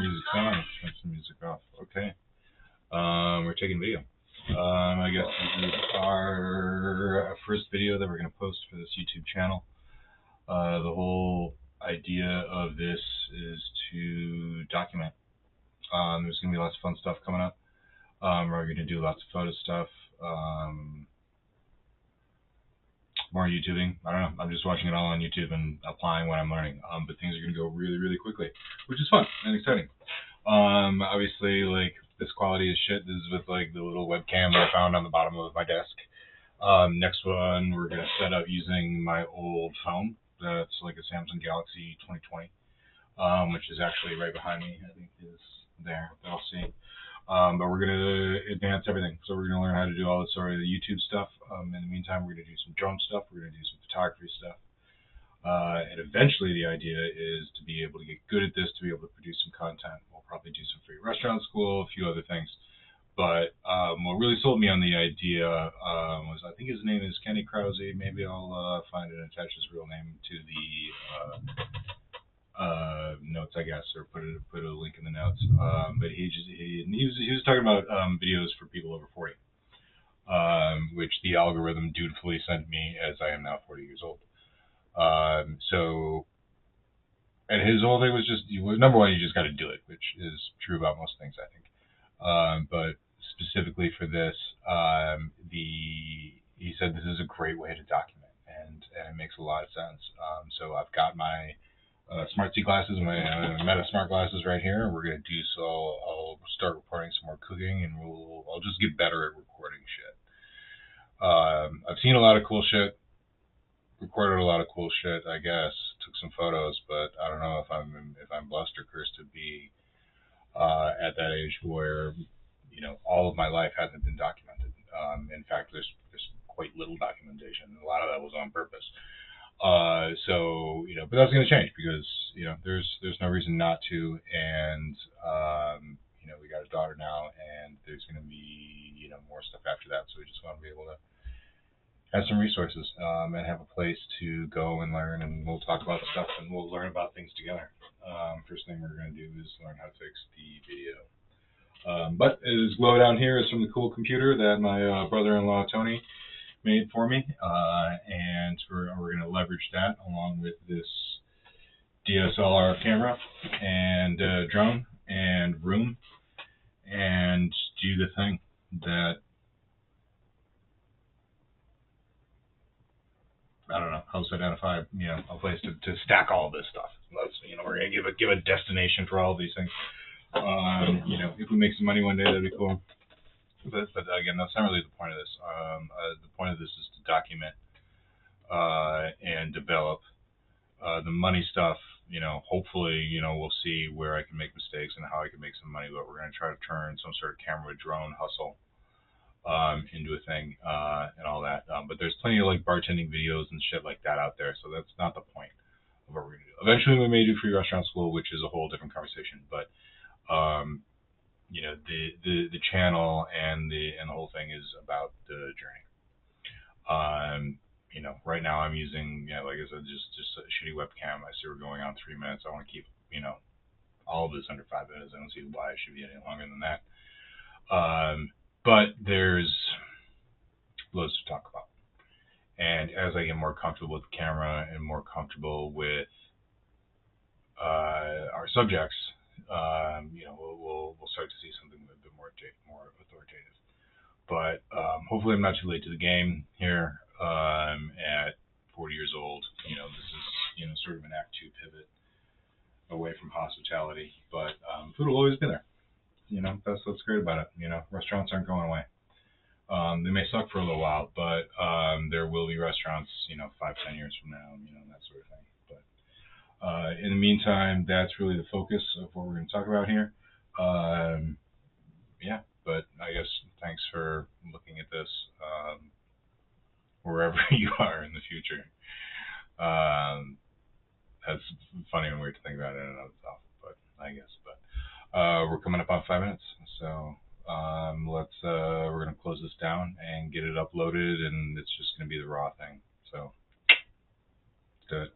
music's on. Turn some music off. Okay. We're taking video. I guess this is our first video that we're going to post for this YouTube channel. The whole idea of this is to document. There's going to be lots of fun stuff coming up. We're going to do lots of photo stuff. More YouTubing. I don't know. I'm just watching it all on YouTube and applying what I'm learning. But things are going to go really, really quickly, which is fun and exciting. Obviously, like, this quality is shit. This is with, like, the little webcam that I found on the bottom of my desk. Next one, we're going to set up using my old phone. That's like a Samsung Galaxy 2020, which is actually right behind me. I think is there. I'll see. But we're going to advance everything. So we're going to learn how to do all this sort of the YouTube stuff. In the meantime, we're going to do some drone stuff. We're going to do some photography stuff. And eventually the idea is to be able to get good at this, to be able to produce some content. We'll probably do some free restaurant school, a few other things. But what really sold me on the idea was, I think his name is Kenny Krause. Maybe I'll find it and attach his real name to the notes, I guess, or put a link in the notes. But he was talking about videos for people over 40, which the algorithm dutifully sent me as I am now 40 years old. So, and his whole thing was just, number one, you just got to do it, which is true about most things, I think. But specifically for this, he said this is a great way to document, and it makes a lot of sense. So I've got my Smart C glasses, my Meta Smart glasses right here. We're gonna do so. I'll start recording some more cooking, and I'll just get better at recording shit. I've seen a lot of cool shit, recorded a lot of cool shit. I guess took some photos, but I don't know if I'm blessed or cursed to be at that age where, you know, all of my life hasn't been documented. In fact, there's quite little documentation. A lot of that was on purpose. So, you know, but that's going to change because, you know, there's no reason not to. And, you know, we got a daughter now, and there's going to be, you know, more stuff after that. So we just want to be able to have some resources, and have a place to go and learn, and we'll talk about stuff and we'll learn about things together. First thing we're going to do is learn how to fix the video. But this glow down here is from the cool computer that my brother-in-law Tony made for me, and we're going to leverage that along with this DSLR camera and drone and room, and do the thing that, I don't know, helps identify, you know, a place to stack all of this stuff. You know, we're going to give a destination for all of these things. You know, if we make some money one day, that'd be cool. But again, that's not really the point of this. The point of this is to document and develop. The money stuff, you know, hopefully, you know, we'll see where I can make mistakes and how I can make some money, but we're going to try to turn some sort of camera drone hustle into a thing, and all that. But there's plenty of like bartending videos and shit like that out there, so that's not the point of what we're going to do. Eventually we may do free restaurant school, which is a whole different conversation, but you know, the channel and the whole thing is about the journey. You know, right now I'm using, yeah, like I said, just a shitty webcam. I see we're going on 3 minutes. I want to keep, you know, all of this under 5 minutes. I don't see why it should be any longer than that. But there's loads to talk about. And as I get more comfortable with the camera and more comfortable with our subjects, you know, we'll start to see something a bit more authoritative. But hopefully I'm not too late to the game here. At 40 years old, you know, this is, you know, sort of an Act 2 pivot away from hospitality. But food will always be there. You know, that's what's great about it. You know, restaurants aren't going away. They may suck for a little while, but there will be restaurants, you know, 5-10 years from now, you know, that sort of thing. But in the meantime, that's really the focus of what we're going to talk about here. Yeah, but I guess thanks for looking at this, wherever you are in the future. That's funny and weird to think about it in and of itself, but I guess. But we're coming up on 5 minutes, so we're gonna close this down and get it uploaded, and it's just gonna be the raw thing. So let's do it.